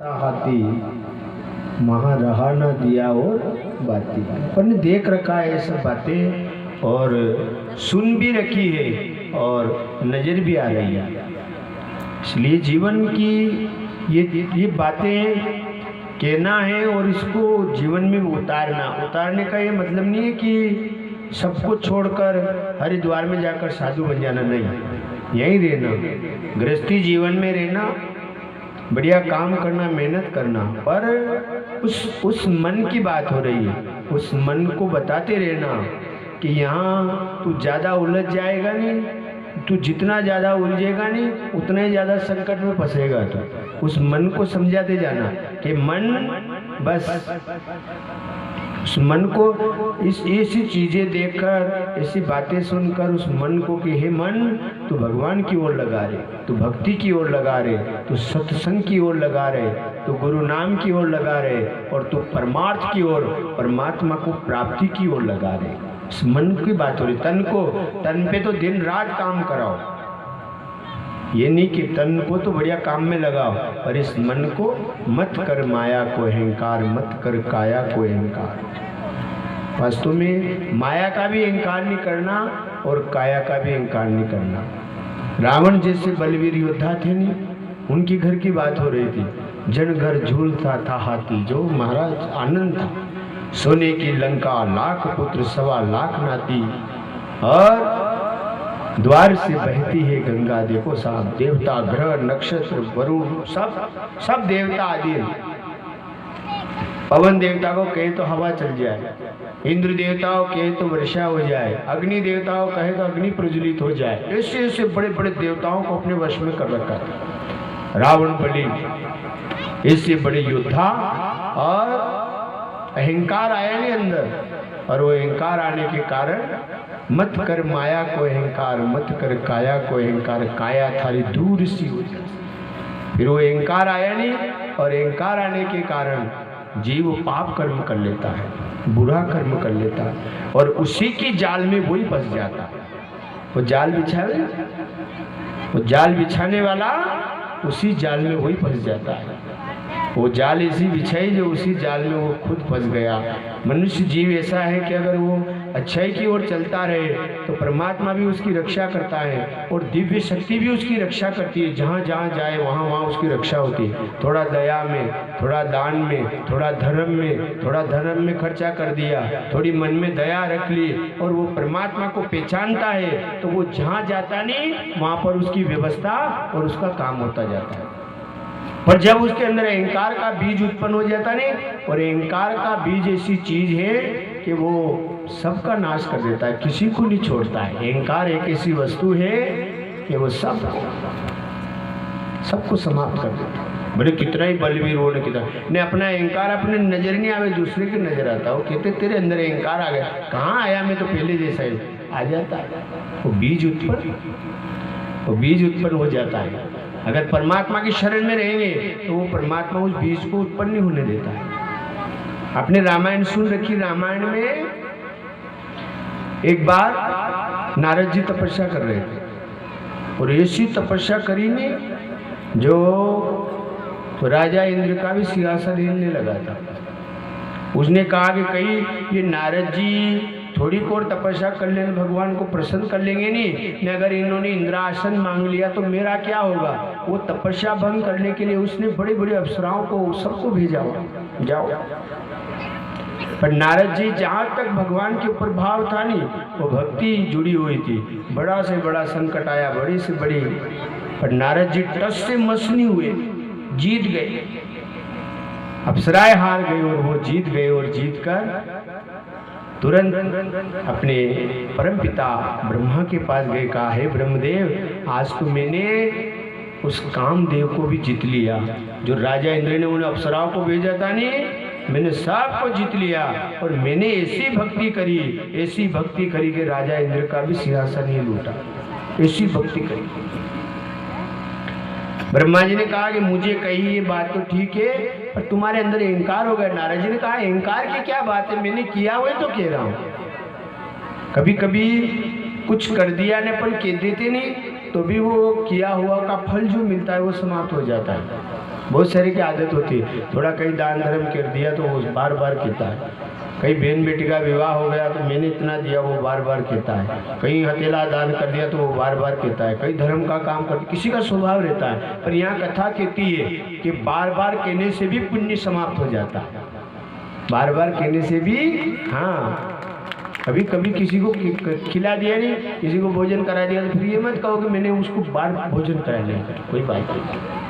हाथी वहाँ रहा न दिया और बाती पर ने देख रखा है ये सब बातें और सुन भी रखी है और नज़र भी आ रही है। इसलिए जीवन की ये बातें कहना है और इसको जीवन में उतारने का ये मतलब नहीं है कि सबको छोड़कर हरिद्वार में जाकर साधु बन जाना, नहीं, यहीं रहना, गृहस्थी जीवन में रहना, बढ़िया काम करना, मेहनत करना, पर उस मन की बात हो रही है। उस मन को बताते रहना कि यहाँ तू ज़्यादा उलझ जाएगा नहीं, तू जितना ज़्यादा उलझेगा नहीं उतना ही ज़्यादा संकट में फंसेगा। तो उस मन को समझाते जाना कि मन बस उस मन को ऐसी चीज़ें देखकर, ऐसी बातें सुनकर उस मन को कि हे मन, तू भगवान की ओर लगा रहे, तू भक्ति की ओर लगा रहे, तू सत्संग की ओर लगा रहे, तू गुरु नाम की ओर लगा रहे और तू परमार्थ की ओर, परमात्मा को प्राप्ति की ओर लगा रहे। इस मन की बात हो रही। तन पे तो दिन रात काम कराओ, ये नहीं कि तन को तो बढ़िया काम में लगाओ, पर इस मन को मत कर माया को अहंकार, मत कर काया को अहंकार। वास्तव में माया का भी अहंकार नहीं करना और काया का भी अहंकार नहीं करना। रावण जैसे बलवीर योद्धा थे नहीं, उनकी घर की बात हो रही थी। जन घर झूलता था हाथी, जो महाराज आनंद था। सोने की लंका, लाख पुत्र, 1.25 लाख नाती, और द्वार से बहती है गंगा। देखो साहब, देवता, ग्रह, नक्षत्र, वरुण, सब देवता आदि। पवन देवता को कहे तो हवा चल जाए, इंद्र देवताओं कहे तो वर्षा हो जाए, अग्नि देवताओं कहे तो अग्नि प्रज्वलित हो जाए। ऐसे ऐसे बड़े बड़े देवताओं को अपने वश में कर रखा था रावण, बलि, ऐसे बड़े योद्धा। और अहंकार आया नहीं अंदर, और वो अहंकार आने के कारण मत कर माया को अहंकार, मत कर काया को अहंकार। काया थारी दूर सी हो जाए। फिर वो अहंकार आया नहीं, और अहंकार आने के कारण जीव पाप कर्म कर लेता है, बुरा कर्म कर लेता है, और उसी की जाल में वही फंस जाता है। वो जाल बिछावे, वो जाल बिछाने वाला उसी जाल में वही फंस जाता है। वो जाल ऐसी बिछाई जो उसी जाल में वो खुद फंस गया। मनुष्य जीव ऐसा है कि अगर वो अच्छाई की ओर चलता रहे तो परमात्मा भी उसकी रक्षा करता है, और दिव्य शक्ति भी उसकी रक्षा करती है। जहाँ जहाँ जाए वहाँ वहाँ उसकी रक्षा होती है। थोड़ा दया में, थोड़ा दान में, थोड़ा धर्म में खर्चा कर दिया, थोड़ी मन में दया रख ली, और वो परमात्मा को पहचानता है, तो वो जहाँ जाता नहीं वहाँ पर उसकी व्यवस्था और उसका काम होता जाता है। पर जब उसके अंदर अहंकार का बीज उत्पन्न हो जाता नहीं, और अहंकार का बीज ऐसी चीज है कि वो सबका नाश कर देता है, किसी को नहीं छोड़ता है। अहंकार एक ऐसी वस्तु है कि वो सबको समाप्त कर देता है। बड़े कितना ही बलवीर हो, कितना अपना अहंकार अपने नजर नहीं आवे, दूसरे की नजर आता। वो कहते तेरे अंदर अहंकार आ गया, कहाँ आया, मैं तो पहले जैसा ही आ जाता है। वो बीज उत्पन्न हो जाता है। अगर परमात्मा की शरण में रहेंगे तो वो परमात्मा उस बीज को उत्पन्न नहीं होने देता है। आपने रामायण सुन रखी। रामायण में एक बार नारद जी तपस्या कर रहे थे, और ऐसी तपस्या करी ने जो तो राजा इंद्र का भी सिंहासन हिलने लगा था। उसने कहा कि कहीं ये नारद जी थोड़ी और तपस्या कर लेंगे, भगवान को प्रसन्न कर लेंगे नहीं, अगर इन्होंने इंद्रासन मांग लिया तो मेरा क्या होगा। वो तपस्या भंग करने के लिए उसने बड़े बड़े अप्सराओं को सबको भेजा, जाओ। पर नारद जी जहाँ तक भगवान के ऊपर भाव था नहीं, वो भक्ति जुड़ी हुई थी। बड़ा से बड़ा संकट आया, बड़ी से बड़ी, पर नारद जी टस से मस नहीं हुए, जीत गए। अप्सराएं हार गई और वो जीत गए, और जीत कर तुरंत अपने परमपिता ब्रह्मा के पास गए। कहा, हे ब्रह्मदेव, आज तो मैंने उस कामदेव को भी जीत लिया। जो राजा इंद्र ने उन्हें अप्सराओं को भेजा था नहीं, मैंने सबको जीत लिया, और मैंने ऐसी भक्ति करी कि राजा इंद्र का भी सिंहासन ही लूटा। ऐसी भक्ति करी। ब्रह्मा जी ने कहा कि मुझे कही ये बात तो ठीक है, पर तुम्हारे अंदर अहंकार हो गया। नारद जी ने कहा, अहंकार की क्या बात है, मैंने किया वही तो कह रहा हूँ। कभी कभी कुछ कर दिया ने पर कह देते नहीं, तो भी वो किया हुआ का फल जो मिलता है वो समाप्त हो जाता है। बहुत सारे की आदत होती है, थोड़ा कहीं दान धर्म कर दिया तो वो बार बार कहता है, कहीं बहन बेटी का विवाह हो गया तो मैंने इतना दिया, वो बार बार कहता है, कहीं हथेला दान कर दिया तो वो बार बार कहता है, कहीं धर्म का काम कर, किसी का स्वभाव रहता है। पर यहाँ कथा कहती है कि बार बार कहने से भी पुण्य समाप्त हो जाता है, बार बार कहने से भी। हाँ, कभी कभी किसी को खिला दिया नहीं, किसी को भोजन करा दिया तो फिर ये मत कहो कि मैंने उसको बार भोजन करा लिया, कोई बात नहीं।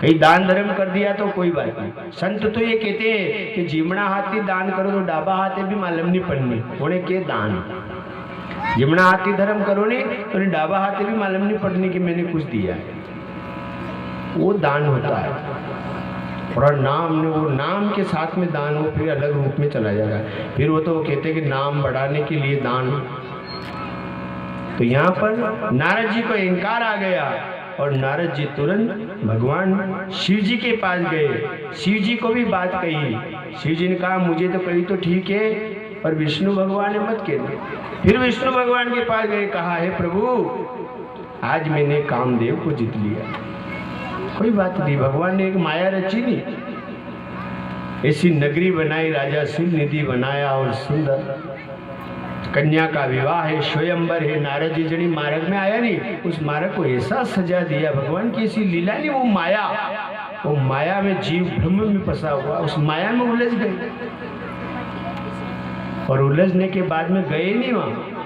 कहीं दान धर्म कर दिया तो कोई बात नहीं। संत तो ये कहते हैं कि जिमणा हाथी दान करो तो डाबा हाथे भी मालूम नहीं पड़नी, उन्हें के दान। जिमणा हाथी धर्म करो नहीं तो डाबा हाथे भी मालूम नहीं पड़नी कि मैंने कुछ दिया है, वो दान होता है। और नाम ने, वो नाम के साथ में दान वो फिर अलग रूप में चला जाएगा। फिर वो तो कहते हैं कि नाम बढ़ाने के लिए दान। तो यहाँ पर नारद जी को अहंकार आ गया और नारद जी तुरंत भगवान शिव जी के पास गए। शिव जी को भी बात कही। शिव जी ने कहा मुझे तो कही तो ठीक है, पर विष्णु भगवान ने मत कहना। फिर विष्णु भगवान के पास गए, कहा है प्रभु आज मैंने कामदेव को जीत लिया। कोई बात नहीं, भगवान ने एक माया रची नहीं, ऐसी नगरी बनाई, राजा शिव निधि बनाया और सुंदर कन्या का विवाह है, स्वयंवर है। नारद जी जड़ी मार्ग में आया नहीं, उस मार्ग को ऐसा सजा दिया भगवान की, ऐसी लीला नहीं। वो माया में जीव ब्रह्म में फंसा हुआ, उस माया में उलझ गए और उलझने के बाद में गए नहीं वहां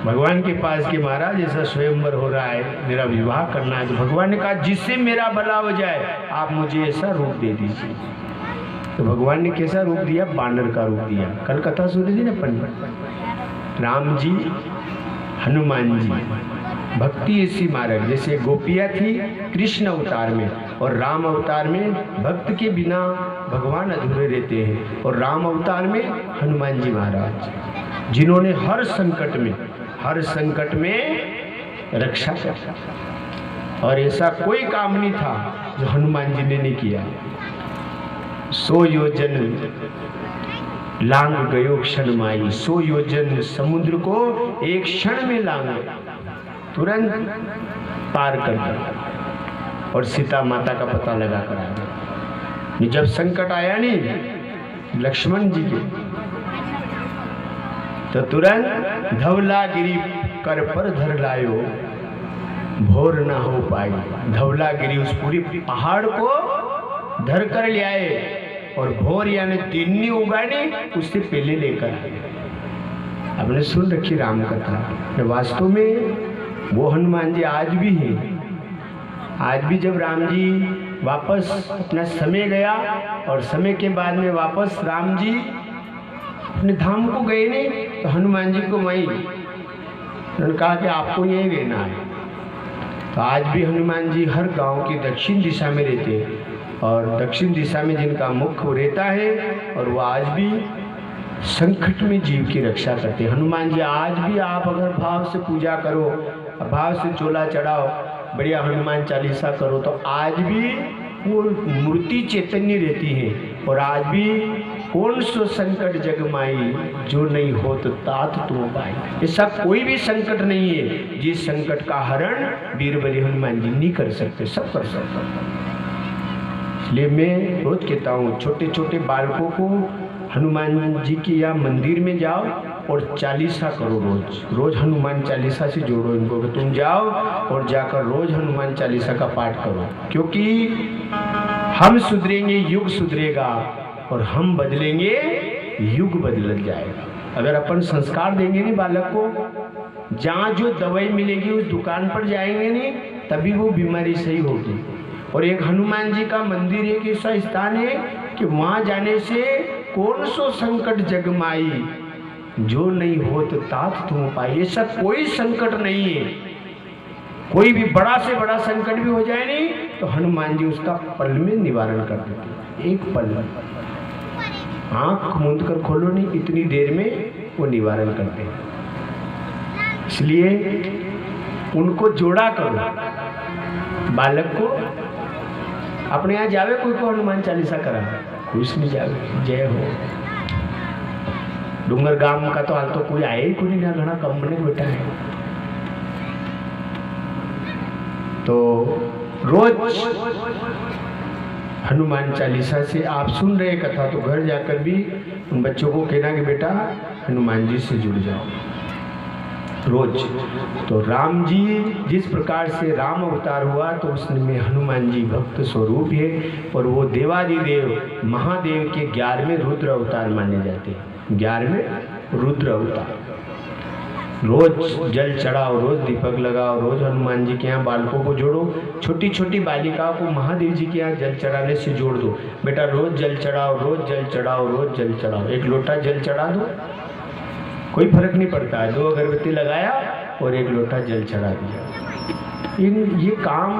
भगवान के पास कि महाराज ऐसा स्वयंवर हो रहा है, मेरा विवाह करना है। तो भगवान ने कहा जिससे मेरा भला हो जाए आप मुझे ऐसा रूप दे दीजिए। तो भगवान ने कैसा रूप दिया? बानर का रूप दिया। कल कथा सुनी थी ना पंडित, राम जी हनुमान जी, भक्ति ऐसी मार्ग, जैसे गोपियाँ थी कृष्ण अवतार में और राम अवतार में भक्त के बिना भगवान अधूरे रहते हैं, और राम अवतार में हनुमान जी महाराज, जिन्होंने हर संकट में रक्षा कर। और ऐसा कोई काम नहीं था जो हनुमान जी ने नहीं किया। 100 योजन लांग गयो क्षण माई, 100 योजन समुद्र को एक क्षण में लांग गए, तुरंत पार कर दिया और सीता माता का पता लगा कर आ गया। जब संकट आया नहीं लक्ष्मण जी के, तो तुरंत धवलागिरी कर पर धर लायो, भोर ना हो पाई। धवलागिरी उस पूरी पहाड़ को धर कर ले आए और भोर यानी तिन्नी उगाड़ी उससे पहले लेकर आए। आपने सुन रखी राम कथा, वास्तव में वो हनुमान जी आज भी हैं। आज भी जब राम जी वापस अपना समय गया और समय के बाद में वापस राम जी अपने धाम को गए नहीं, तो हनुमान जी को वहीं उन्होंने कहा कि आपको यहीं रहना है। तो आज भी हनुमान जी हर गांव की दक्षिण दिशा में रहते हैं और दक्षिण दिशा में जिनका मुख रहता है, और वो आज भी संकट में जीव की रक्षा करते हैं। हनुमान जी आज भी आप अगर भाव से पूजा करो, भाव से चोला चढ़ाओ, बढ़िया हनुमान चालीसा करो, तो आज भी वो मूर्ति चैतन्य रहती है। और आज भी कौन सो संकट जगमाई, जो नहीं हो तो तात तुम पाई। ऐसा कोई भी संकट नहीं है जिस संकट का हरण बीरबली हनुमान जी नहीं कर सकते, सब कर सकते। इसलिए मैं रोज कहता हूँ छोटे छोटे बालकों को हनुमान जी के या मंदिर में जाओ और चालीसा करो, रोज हनुमान चालीसा से जोड़ो इनको कि तुम जाओ और जाकर रोज हनुमान चालीसा का पाठ करो। क्योंकि हम सुधरेंगे युग सुधरेगा और हम बदलेंगे युग बदल जाएगा। अगर अपन संस्कार देंगे नहीं बालक को, जहाँ जो दवाई मिलेगी उस दुकान पर जाएंगे नहीं, तभी वो बीमारी सही होगी। और एक हनुमान जी का मंदिर एक ऐसा स्थान है कि वहाँ जाने से कौन सो संकट जगमाई, जो नहीं हो तो तात तुम पाई। ऐसा कोई संकट नहीं है, कोई भी बड़ा से बड़ा संकट भी हो जाए नहीं तो हनुमान जी उसका पल में निवारण कर देते। एक पल में आँख मूंद कर खोलो नहीं, इतनी देर में वो निवारण करते हैं। इसलिए उनको जोड़ा करो। बालक को अपने यहाँ जावे कोई को हनुमान चालीसा करा, कुछ नहीं जावे, जय हो। डूंगर गांव का तो हाल तो कोई आए ही कोई ना, घना कम बने बैठा है। तो रोज हनुमान चालीसा से आप सुन रहे कथा तो घर जाकर भी उन बच्चों को कहना कि बेटा हनुमान जी से जुड़ जाओ रोज। तो राम जी जिस प्रकार से राम अवतार हुआ तो उसमें हनुमान जी भक्त स्वरूप है और वो देवादिदेव महादेव के 11वें रुद्र अवतार माने जाते हैं। 11वें रुद्र अवतार। रोज जल चढ़ाओ, रोज दीपक लगाओ, रोज हनुमान जी के यहाँ बालकों को जोड़ो, छोटी छोटी बालिकाओं को महादेव जी के यहाँ जल चढ़ाने से जोड़ दो। बेटा रोज जल चढ़ाओ, रोज जल चढ़ाओ, रोज जल चढ़ाओ। 1 लोटा जल चढ़ा दो, कोई फर्क नहीं पड़ता है। 2 अगरबत्ती लगाया और 1 लोटा जल चढ़ा दिया। ये काम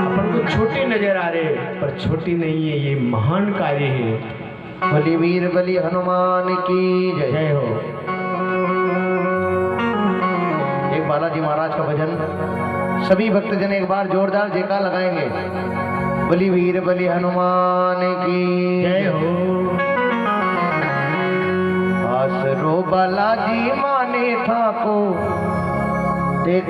अपन को छोटे नजर आ रहे पर छोटी नहीं है, ये महान कार्य है। बलि वीर बलि हनुमान की जय हो। एक बालाजी महाराज का भजन सभी भक्तजन एक बार जोरदार जयकार लगाएंगे। बलि वीर बलि हनुमान की जय हो। आसरो बालाजी माने था को देख